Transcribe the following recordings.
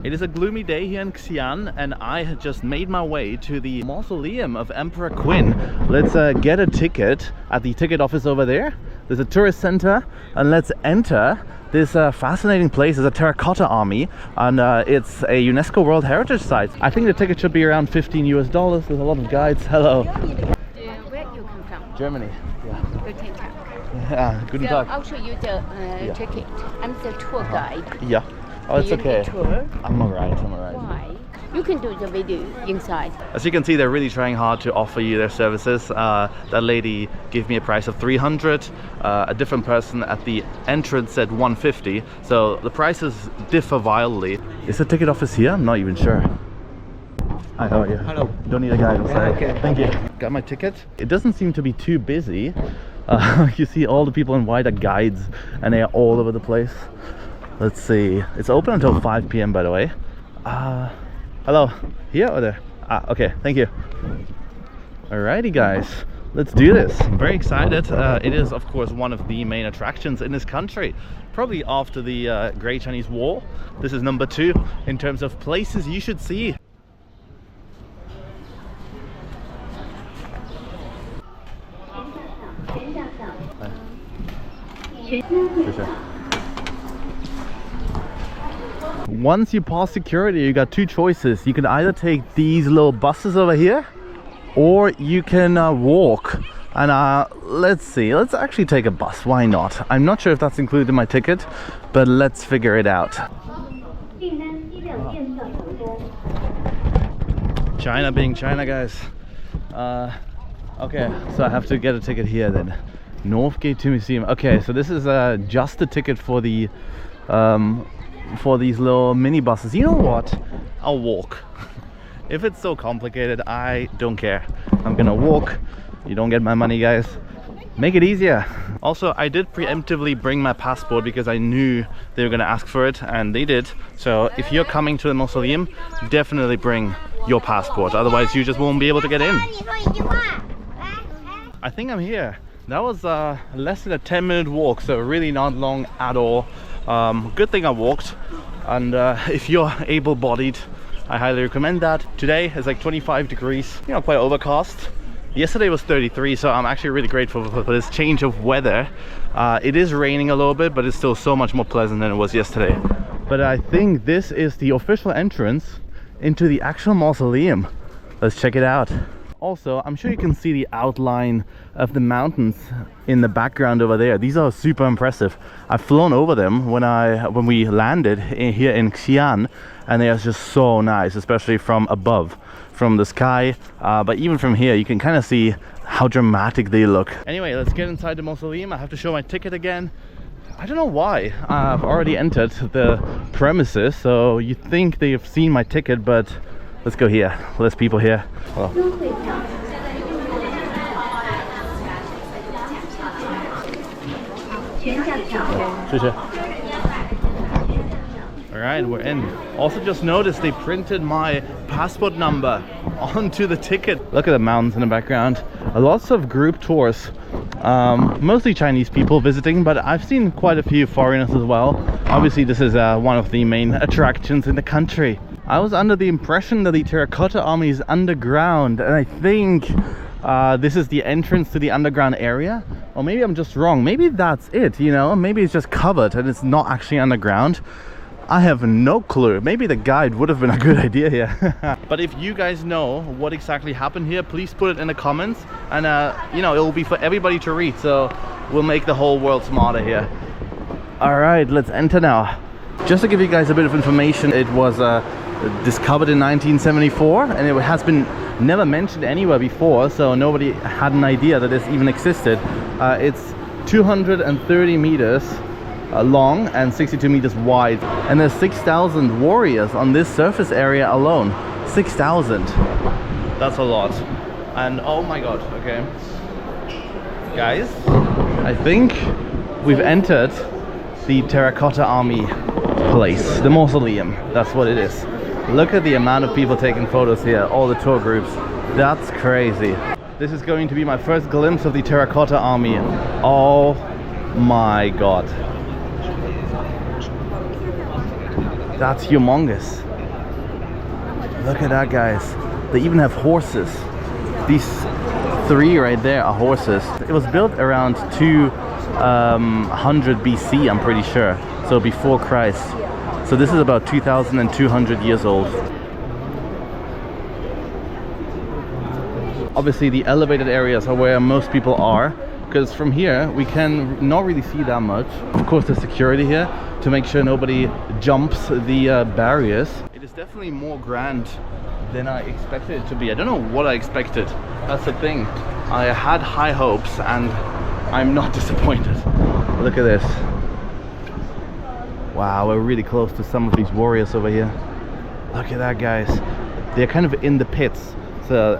It is a gloomy day here in Xian, and I had just made my way to the Mausoleum of Emperor Qin. Let's get a ticket at the ticket office over there. There's a tourist center, and let's enter this fascinating place. Is a Terracotta Army, and it's a UNESCO World Heritage Site. I think the ticket should be around $15 US. There's a lot of guides. Hello. Where you come from? Germany. Yeah. Guten Tag. Yeah. Guten Tag. I'll show you the ticket. I'm the tour guide. Yeah. Oh, it's okay. Tour? I'm alright. I'm alright. Why? You can do the video inside. As you can see, they're really trying hard to offer you their services. That lady gave me a price of 300. A different person at the entrance said 150. So the prices differ wildly. Is the ticket office here? I'm not even sure. Hi, how are you? Hello. Don't need a guide. Okay. Thank you. Got my ticket. It doesn't seem to be too busy. You see all the people in white are guides, and they are all over the place. Let's see. It's open until 5 p.m. by the way. Hello. Here or there? Okay. Thank you. Alrighty, guys. Let's do this. I'm very excited. It is, of course, one of the main attractions in this country. Probably after the Great Chinese War. This is number 2 in terms of places you should see. Once you pass security, you got 2 choices. You can either take these little buses over here, or you can walk. And let's see, let's actually take a bus. Why not? I'm not sure if that's included in my ticket, but let's figure it out. China being China, guys. Okay, so I have to get a ticket here then. Northgate to Museum. Okay, so this is just a ticket for the for these little mini buses. You know what? I'll walk. If it's so complicated, I don't care. I'm gonna walk. You don't get my money, guys. Make it easier. Also, I did preemptively bring my passport because I knew they were gonna ask for it, and they did. So if you're coming to the mausoleum, definitely bring your passport. Otherwise, you just won't be able to get in. I think I'm here. That was less than a 10-minute walk, so really not long at all. Good thing I walked, and if you're able-bodied, I highly recommend that. Today is like 25 degrees, you know, quite overcast. Yesterday was 33, so I'm actually really grateful for this change of weather. It is raining a little bit, but it's still so much more pleasant than it was yesterday. But I think this is the official entrance into the actual mausoleum. Let's check it out. Also, I'm sure you can see the outline of the mountains in the background over there. These are super impressive. I've flown over them when we landed here in Xian, and they are just so nice, especially from above, from the sky. But even from here, you can kind of see how dramatic they look. Anyway, let's get inside the mausoleum. I have to show my ticket again. I don't know why. I've already entered the premises, so you think they've seen my ticket, but let's go here. There's people here. Hello. Alright, we're in. Also just noticed they printed my passport number onto the ticket. Look at the mountains in the background. Lots of group tours. Mostly Chinese people visiting, but I've seen quite a few foreigners as well. Obviously this is one of the main attractions in the country. I was under the impression that the Terracotta Army is underground, and I think this is the entrance to the underground area. Or maybe I'm just wrong. Maybe that's it, you know? Maybe it's just covered and it's not actually underground. I have no clue. Maybe the guide would have been a good idea here. But if you guys know what exactly happened here, please put it in the comments, and you know, it will be for everybody to read, so we'll make the whole world smarter here. All right, let's enter now. Just to give you guys a bit of information, it was discovered in 1974, and it has been never mentioned anywhere before, so nobody had an idea that this even existed. It's 230 meters long and 62 meters wide, and there's 6,000 warriors on this surface area alone. 6,000. That's a lot. And oh my god, okay guys, I think we've entered the Terracotta Army place, the mausoleum. That's what it is. Look at the amount of people taking photos here, all the tour groups. That's crazy. This is going to be my first glimpse of the Terracotta Army. Oh my god. That's humongous. Look at that, guys. They even have horses. These 3 right there are horses. It was built around 200 BC, I'm pretty sure. So before Christ. So this is about 2,200 years old. Obviously the elevated areas are where most people are, because from here we can not really see that much. Of course there's security here to make sure nobody jumps the barriers. It is definitely more grand than I expected it to be. I don't know what I expected. That's the thing. I had high hopes and I'm not disappointed. Look at this. Wow, we're really close to some of these warriors over here. Look at that, guys. They're kind of in the pits. So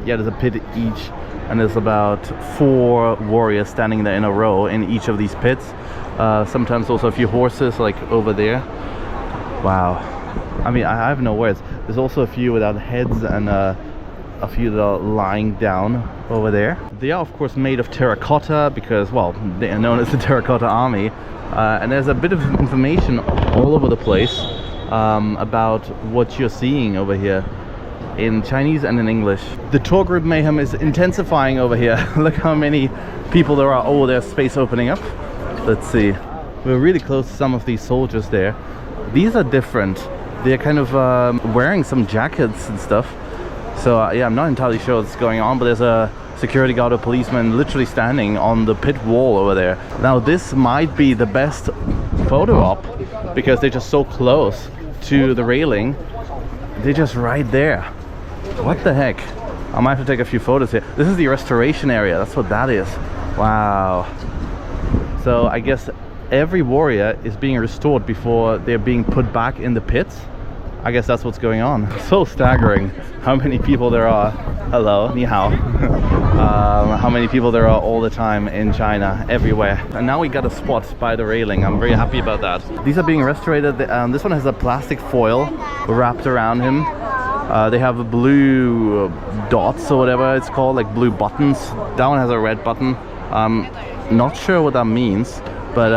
yeah, there's a pit each, and there's about 4 warriors standing there in a row in each of these pits. Sometimes also a few horses like over there. Wow. I mean, I have no words. There's also a few without heads and a few that are lying down over there. They are of course made of terracotta because, well, they are known as the Terracotta Army. And there's a bit of information all over the place about what you're seeing over here in Chinese and in English. The tour group mayhem is intensifying over here. Look how many people there are. Oh, there's space opening up. Let's see. We're really close to some of these soldiers there. These are different. They're kind of wearing some jackets and stuff. So yeah, I'm not entirely sure what's going on, but there's a security guard or policeman literally standing on the pit wall over there. Now this might be the best photo op because they're just so close to the railing. They're just right there. What the heck? I might have to take a few photos here. This is the restoration area. That's what that is. Wow. So I guess every warrior is being restored before they're being put back in the pits. I guess that's what's going on. So staggering how many people there are. Hello, ni hao. How many people there are all the time in China, everywhere. And now we got a spot by the railing. I'm very happy about that. These are being restored. This one has a plastic foil wrapped around him. They have blue dots or whatever it's called, like blue buttons. That one has a red button. Not sure what that means, but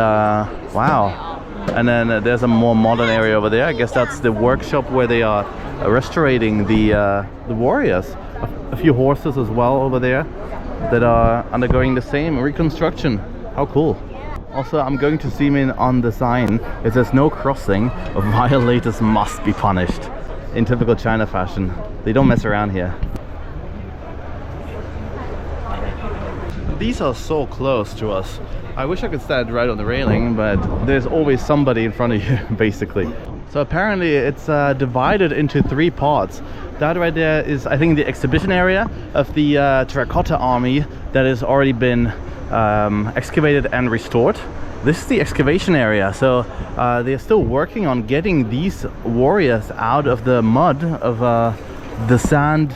wow. And then there's a more modern area over there. I guess that's the workshop where they are restoring the warriors. A few horses as well over there that are undergoing the same reconstruction. How cool. Also, I'm going to zoom in on the sign. It says no crossing. Violators must be punished. In typical China fashion. They don't mess around here. These are so close to us. I wish I could stand right on the railing, but there's always somebody in front of you, basically. So apparently it's divided into 3 parts. That right there is, I think, the exhibition area of the Terracotta Army that has already been excavated and restored. This is the excavation area, so they're still working on getting these warriors out of the mud, of the sand.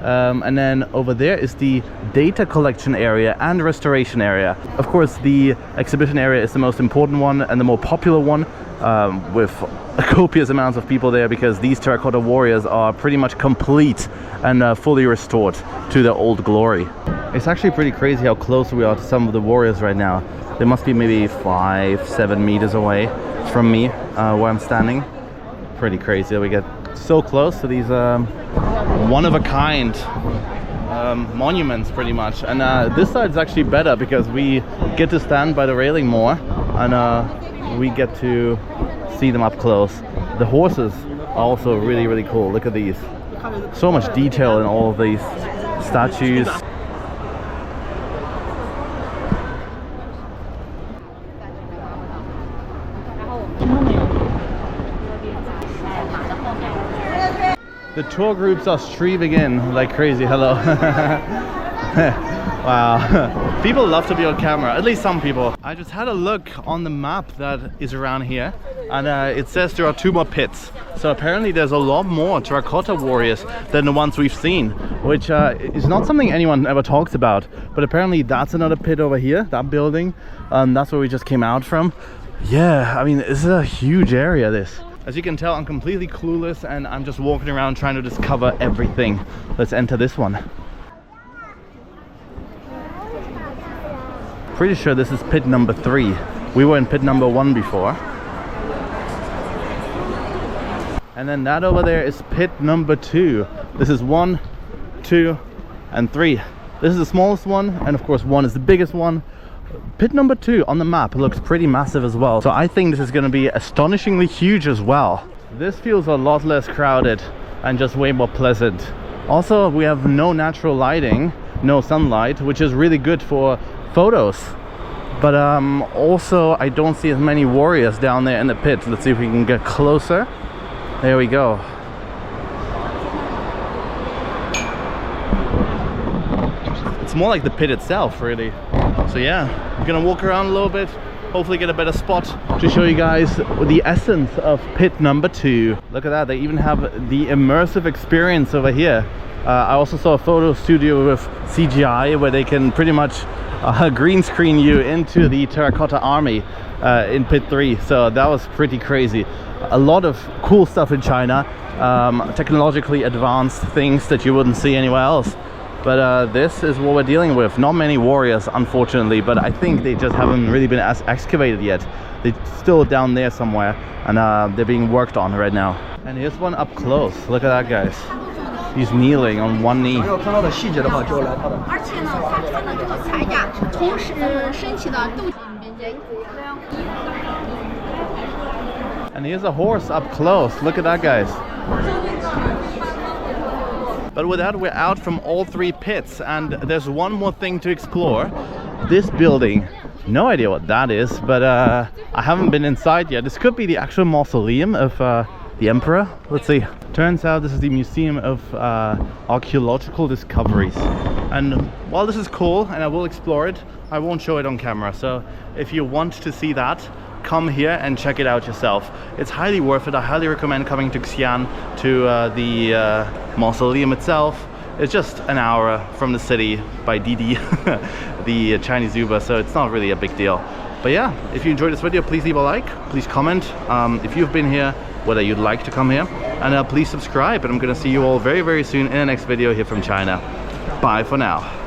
And then over there is the data collection area and restoration area. Of course, the exhibition area is the most important one and the more popular one, with copious amounts of people there because these terracotta warriors are pretty much complete and fully restored to their old glory. It's actually pretty crazy how close we are to some of the warriors right now. They must be maybe 5-7 meters away from me where I'm standing. Pretty crazy that we get so close to these one-of-a-kind monuments, pretty much. And this side is actually better because we get to stand by the railing more and we get to see them up close. The horses are also really, really cool. Look at these. So much detail in all of these statues. The tour groups are streaming in like crazy. Hello. Wow. People love to be on camera, at least some people. I just had a look on the map that is around here, and it says there are 2 more pits. So apparently there's a lot more terracotta warriors than the ones we've seen, which is not something anyone ever talks about. But apparently that's another pit over here, that building. That's where we just came out from. Yeah, I mean, this is a huge area, this. As you can tell, I'm completely clueless and I'm just walking around trying to discover everything. Let's enter this one. Pretty sure this is pit number 3. We were in pit number 1 before. And And then that over there is pit number 2. This is 1, 2, and 3. This is the smallest one, and of course 1 is the biggest one. Pit number 2 on the map looks pretty massive as well. So I think this is going to be astonishingly huge as well. This feels a lot less crowded and just way more pleasant. Also, we have no natural lighting, no sunlight, which is really good for photos. But also I don't see as many warriors down there in the pit. Let's see if we can get closer. There we go. It's more like the pit itself, really. So yeah, I'm gonna walk around a little bit, hopefully get a better spot to show you guys the essence of pit number 2. Look at that, they even have the immersive experience over here. I also saw a photo studio with CGI where they can pretty much green screen you into the Terracotta Army in pit 3. So that was pretty crazy. A lot of cool stuff in China, technologically advanced things that you wouldn't see anywhere else. But this is what we're dealing with. Not many warriors, unfortunately, but I think they just haven't really been excavated yet. They're still down there somewhere, and they're being worked on right now. And here's one up close. Look at that, guys. He's kneeling on one knee. And here's a horse up close. Look at that, guys. But with that, we're out from all 3 pits, and there's one more thing to explore. This building, no idea what that is, but I haven't been inside yet. This could be the actual mausoleum of the emperor. Let's see. Turns out this is the Museum of Archaeological Discoveries. And while this is cool and I will explore it, I won't show it on camera. So if you want to see that, come here and check it out yourself. It's highly worth it. I highly recommend coming to Xian, to the mausoleum itself. It's just an hour from the city by DiDi, the Chinese Uber, so it's not really a big deal. But yeah, if you enjoyed this video, please leave a like, please comment if you've been here, whether you'd like to come here, and please subscribe. And I'm gonna see you all very, very soon in the next video here from China. Bye for now.